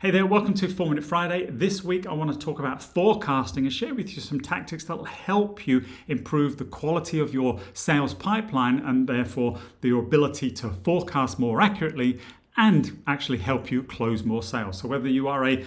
Hey there, welcome to 4-Minute Friday. This week I want to talk about forecasting and share with you some tactics that will help you improve the quality of your sales pipeline and therefore your ability to forecast more accurately and actually help you close more sales. So whether you are a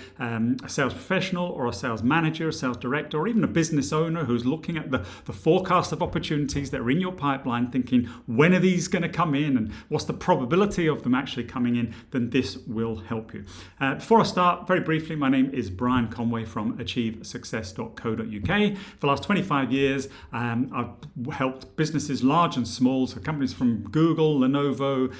sales professional or a sales manager, a sales director, or even a business owner who's looking at the forecast of opportunities that are in your pipeline, thinking, when are these going to come in and what's the probability of them actually coming in, then this will help you. Before I start, very briefly, my name is Brian Conway from 𝗬𝗺𝗃𝗍𝗃𝐿.co.uk. For the last 25 years, I've helped businesses large and small, so companies from Google, Lenovo,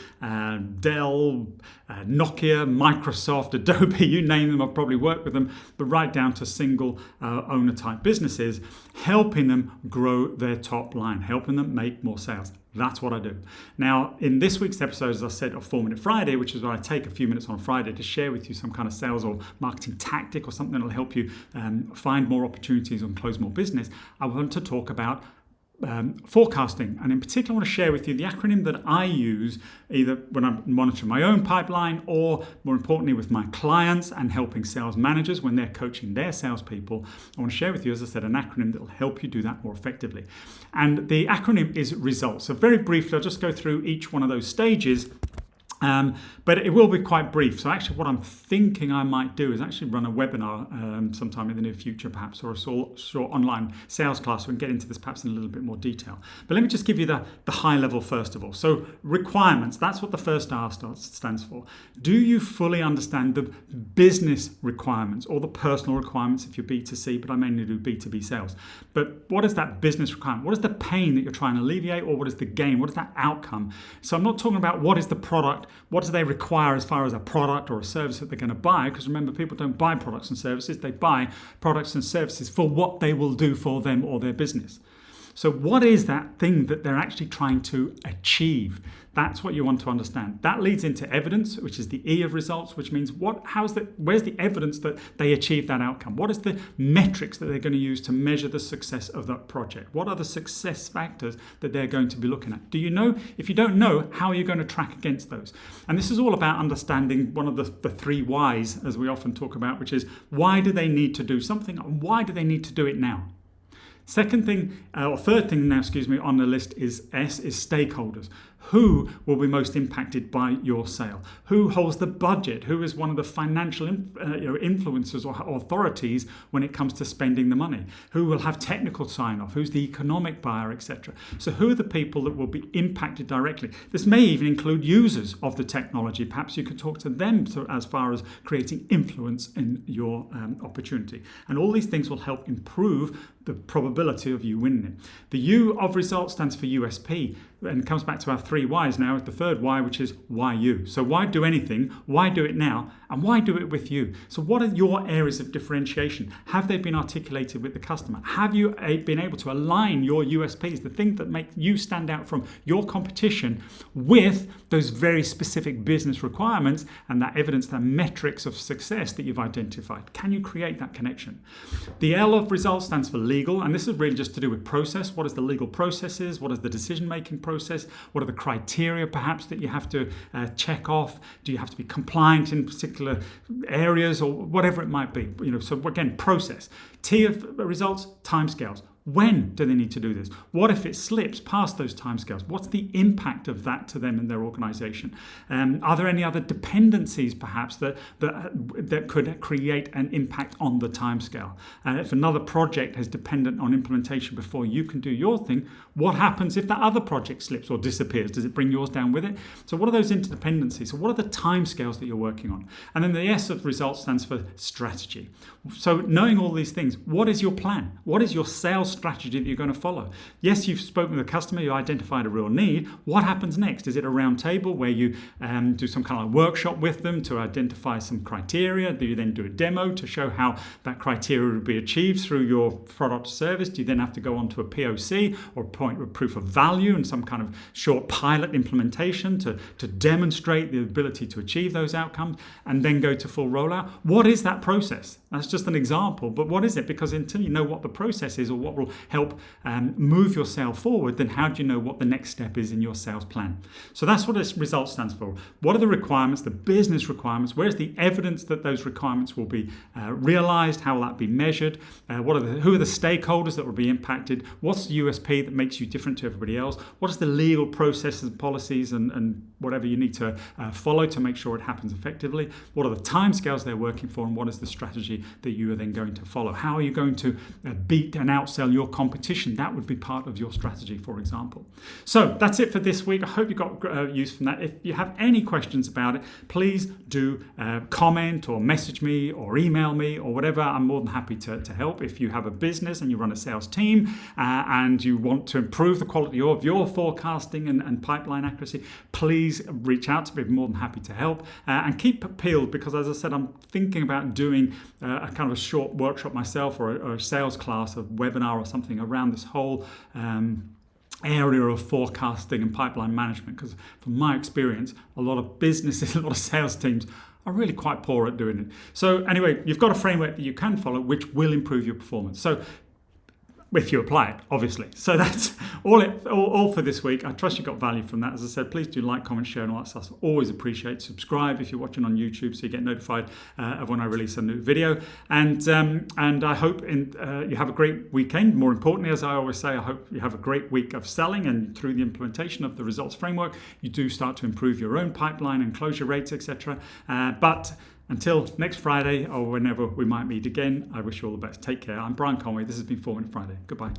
Dell, Nokia, Microsoft, Adobe, you name them, I've probably worked with them, but right down to single owner type businesses, helping them grow their top line, helping them make more sales. That's what I do. Now, in this week's episode, as I said, of 4-Minute Friday, which is where I take a few minutes on Friday to share with you some kind of sales or marketing tactic or something that will help you find more opportunities and close more business, I want to talk about forecasting, and in particular I want to share with you the acronym that I use either when I'm monitoring my own pipeline or more importantly with my clients and helping sales managers when they're coaching their salespeople. I want to share with you, as I said, an acronym that will help you do that more effectively, and the acronym is RESULTS. So very briefly I'll just go through each one of those stages. But it will be quite brief. So actually what I'm thinking I might do is actually run a webinar sometime in the near future perhaps, or a short online sales class, so we can get into this perhaps in a little bit more detail. But let me just give you the high level first of all. So requirements, that's what the first R stands for. Do you fully understand the business requirements or the personal requirements if you're B2C, but I mainly do B2B sales. But what is that business requirement? What is the pain that you're trying to alleviate, or what is the gain? What is that outcome? So I'm not talking about what is the product, what do they require as far as a product or a service that they're going to buy, because remember, people don't buy products and services, they buy products and services for what they will do for them or their business. So what is that thing that they're actually trying to achieve? That's what you want to understand. That leads into evidence, which is the E of results, which means where's the evidence that they achieved that outcome? What is the metrics that they're going to use to measure the success of that project? What are the success factors that they're going to be looking at? Do you know? If you don't know, how are you going to track against those? And this is all about understanding one of the three whys, as we often talk about, which is why do they need to do something and why do they need to do it now? Third thing on the list is S, is stakeholders. Who will be most impacted by your sale? Who holds the budget? Who is one of the financial influencers or authorities when it comes to spending the money? Who will have technical sign-off? Who's the economic buyer, etc.? So who are the people that will be impacted directly? This may even include users of the technology. Perhaps you could talk to them as far as creating influence in your opportunity. And all these things will help improve the probability of you winning it. The U of results stands for USP, and comes back to our three whys now, with the third why, which is why you. So why do anything? Why do it now? And why do it with you? So what are your areas of differentiation? Have they been articulated with the customer? Have you been able to align your USPs, the things that make you stand out from your competition, with those very specific business requirements and that evidence, that metrics of success that you've identified? Can you create that connection? The L of results stands for legal, and this is really just to do with process. What is the legal processes? What is the decision-making process? What are the criteria perhaps that you have to check off? Do you have to be compliant in particular areas, or whatever it might be? So again, process. T of results, timescales. When do they need to do this? What if it slips past those timescales? What's the impact of that to them and their organization? Are there any other dependencies perhaps that could create an impact on the timescale? If another project is dependent on implementation before you can do your thing, what happens if that other project slips or disappears? Does it bring yours down with it? So what are those interdependencies? So what are the timescales that you're working on? And then the S of results stands for strategy. So knowing all these things, what is your plan? What is your sales strategy that you're going to follow? Yes, you've spoken with the customer, you identified a real need. What happens next? Is it a round table where you do some kind of workshop with them to identify some criteria? Do you then do a demo to show how that criteria would be achieved through your product or service? Do you then have to go on to a POC or a point of proof of value and some kind of short pilot implementation to demonstrate the ability to achieve those outcomes and then go to full rollout? What is that process? That's just an example, but what is it? Because until you know what the process is or what will will help move your sale forward, then how do you know what the next step is in your sales plan? So that's what this result stands for. What are the requirements, the business requirements? Where's the evidence that those requirements will be realized? How will that be measured? Who are the stakeholders that will be impacted? What's the USP that makes you different to everybody else? What is the legal processes and policies and whatever you need to follow to make sure it happens effectively? What are the timescales they're working for, and what is the strategy that you are then going to follow? How are you going to beat and outsell your competition? That would be part of your strategy, for example. So that's it for this week. I hope you got use from that. If you have any questions about it, please do comment or message me or email me or whatever. I'm more than happy to help. If you have a business and you run a sales team and you want to improve the quality of your forecasting and pipeline accuracy, please reach out to me. I'm more than happy to help. And keep peeled, because as I said, I'm thinking about doing a kind of a short workshop myself, or a sales class, a webinar or something around this whole area of forecasting and pipeline management, because from my experience, a lot of businesses, a lot of sales teams are really quite poor at doing it. So anyway, you've got a framework that you can follow which will improve your performance. So if you apply it, obviously. So that's all for this week. I trust you got value from that. As I said, please do like, comment, share, and all that stuff. Always appreciate. Subscribe if you're watching on YouTube, so you get notified of when I release a new video. And I hope you have a great weekend. More importantly, as I always say, I hope you have a great week of selling, and through the implementation of the results framework, you do start to improve your own pipeline and closure rates, etc. But until next Friday, or whenever we might meet again, I wish you all the best. Take care. I'm Brian Conway. This has been 4 Minute Friday. Goodbye.